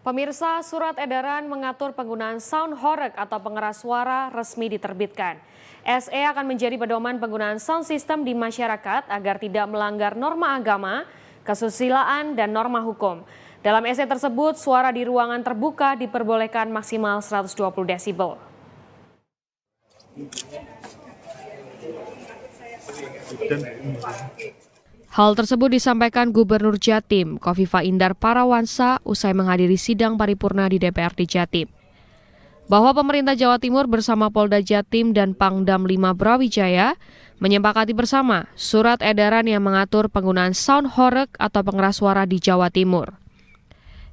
Pemirsa, surat edaran mengatur penggunaan sound horeg atau pengeras suara resmi diterbitkan. SE akan menjadi pedoman penggunaan sound system di masyarakat agar tidak melanggar norma agama, kesusilaan, dan norma hukum. Dalam SE tersebut, suara di ruangan terbuka diperbolehkan maksimal 120 desibel. Hal tersebut disampaikan Gubernur Jatim, Khofifah Indar Parawansa, usai menghadiri sidang paripurna di DPRD Jatim. Bahwa pemerintah Jawa Timur bersama Polda Jatim dan Pangdam 5 Brawijaya menyepakati bersama surat edaran yang mengatur penggunaan sound horeg atau pengeras suara di Jawa Timur.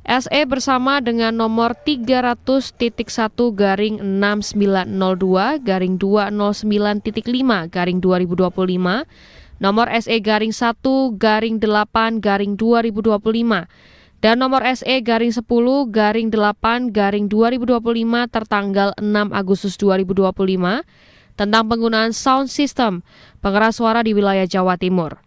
SE bersama dengan nomor 300.102-209.5/2025, nomor SE-1-8-2025, dan nomor SE-10-8-2025 tertanggal 6 Agustus 2025 tentang penggunaan sound system pengeras suara di wilayah Jawa Timur.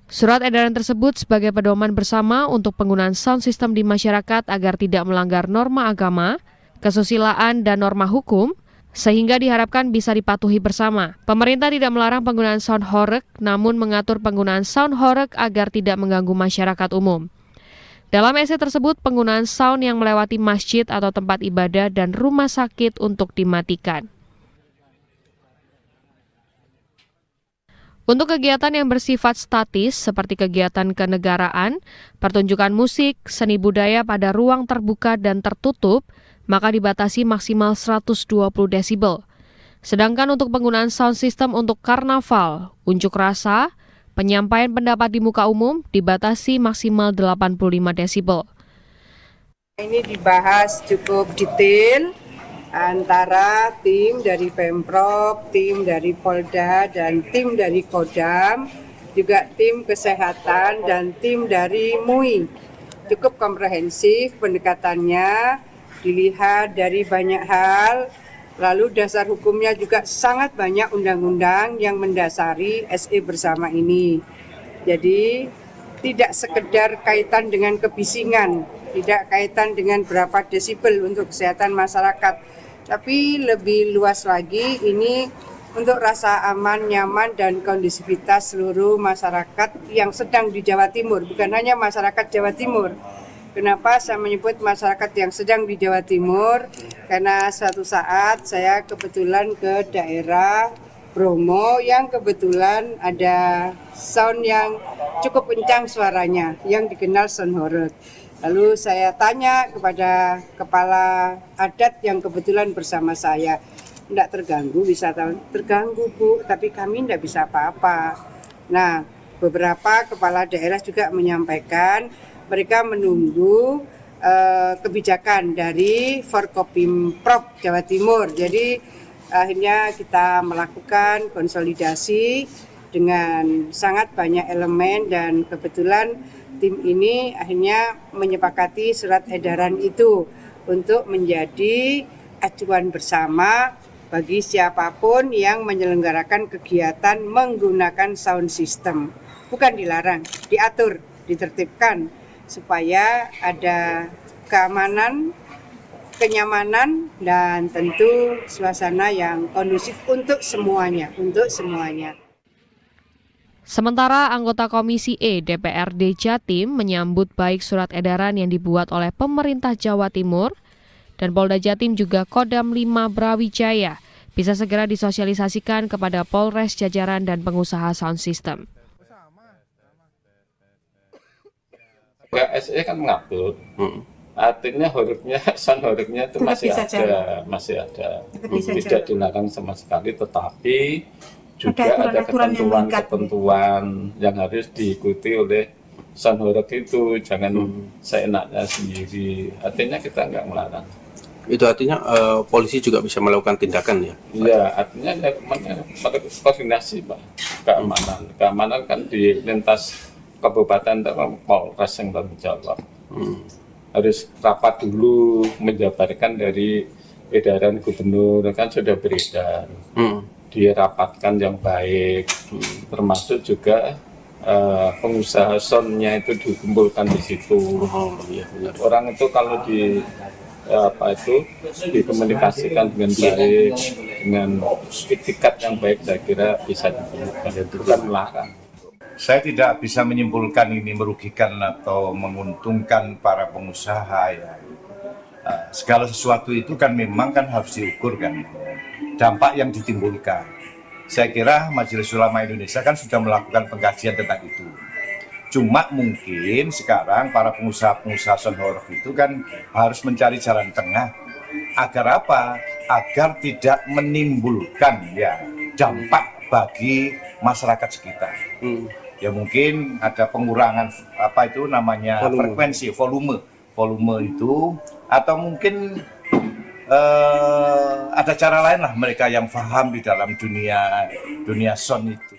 Surat edaran tersebut sebagai pedoman bersama untuk penggunaan sound system di masyarakat agar tidak melanggar norma agama, kesusilaan, dan norma hukum, sehingga diharapkan bisa dipatuhi bersama. Pemerintah tidak melarang penggunaan sound horeg, namun mengatur penggunaan sound horeg agar tidak mengganggu masyarakat umum. Dalam SE tersebut, penggunaan sound yang melewati masjid atau tempat ibadah dan rumah sakit untuk dimatikan. Untuk kegiatan yang bersifat statis seperti kegiatan kenegaraan, pertunjukan musik, seni budaya pada ruang terbuka dan tertutup, maka dibatasi maksimal 120 desibel. Sedangkan untuk penggunaan sound system untuk karnaval, unjuk rasa, penyampaian pendapat di muka umum dibatasi maksimal 85 desibel. Ini dibahas cukup detail antara tim dari Pemprov, tim dari Polda, dan tim dari Kodam, juga tim kesehatan dan tim dari MUI. Cukup komprehensif pendekatannya, dilihat dari banyak hal, lalu dasar hukumnya juga sangat banyak undang-undang yang mendasari SE bersama ini. Jadi tidak sekedar kaitan dengan kebisingan, tidak kaitan dengan berapa desibel untuk kesehatan masyarakat, tapi lebih luas lagi ini untuk rasa aman, nyaman, dan kondusivitas seluruh masyarakat yang sedang di Jawa Timur, bukan hanya masyarakat Jawa Timur. Kenapa saya menyebut masyarakat yang sedang di Jawa Timur? Karena suatu saat saya kebetulan ke daerah Bromo yang kebetulan ada sound yang cukup kencang suaranya, yang dikenal sound horeg. Lalu saya tanya kepada kepala adat yang kebetulan bersama saya, tidak terganggu wisatawan? Terganggu Bu, tapi kami tidak bisa apa-apa. Nah, beberapa kepala daerah juga menyampaikan mereka menunggu kebijakan dari Forkopimprov Jawa Timur. Jadi akhirnya kita melakukan konsolidasi dengan sangat banyak elemen dan kebetulan tim ini akhirnya menyepakati surat edaran itu untuk menjadi acuan bersama bagi siapapun yang menyelenggarakan kegiatan menggunakan sound system. Bukan dilarang, diatur, ditertibkan supaya ada keamanan, kenyamanan, dan tentu suasana yang kondusif untuk semuanya. Sementara anggota Komisi E DPRD Jatim menyambut baik surat edaran yang dibuat oleh pemerintah Jawa Timur dan Polda Jatim juga Kodam 5 Brawijaya bisa segera disosialisasikan kepada Polres jajaran dan pengusaha sound system. SE kan mengatur, artinya hurufnya, sound hurufnya itu masih ada, tidak dilarang sama sekali, tetapi juga ada ketentuan yang harus diikuti oleh sound horeg itu, jangan seenaknya sendiri. Artinya kita nggak melarang. Itu artinya polisi juga bisa melakukan tindakan ya? Iya, artinya koordinasi Pak, keamanan kan di lintas kabupaten Polres yang tanggung jawab. Harus rapat dulu menjabarkan dari edaran gubernur, kan sudah beredar. Dirapatkan yang baik, termasuk juga pengusaha soundnya itu dikumpulkan di situ. Oh iya benar. Orang itu kalau dikomunikasikan dengan baik, dengan etikat yang baik, saya kira bisa ditemukan. Itu kan melarang. Saya tidak bisa menyimpulkan ini merugikan atau menguntungkan para pengusaha ya. Segala sesuatu itu kan memang kan harus diukur kan dampak yang ditimbulkan. Saya kira Majelis Ulama Indonesia kan sudah melakukan pengkajian tentang itu. Cuma mungkin sekarang para pengusaha-pengusaha sound horeg itu kan harus mencari jalan tengah agar apa? Agar tidak menimbulkan ya dampak bagi masyarakat sekitar. Ya mungkin ada pengurangan frekuensi, volume itu, atau mungkin ada cara lain lah mereka yang paham di dalam dunia sound itu.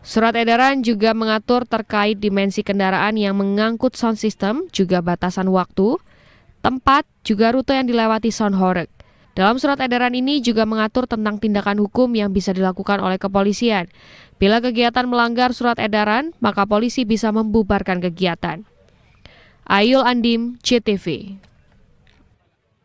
Surat edaran juga mengatur terkait dimensi kendaraan yang mengangkut sound system, juga batasan waktu, tempat, juga rute yang dilewati sound horeg. Dalam surat edaran ini juga mengatur tentang tindakan hukum yang bisa dilakukan oleh kepolisian. Bila kegiatan melanggar surat edaran, maka polisi bisa membubarkan kegiatan. Ayul Andim, JTV.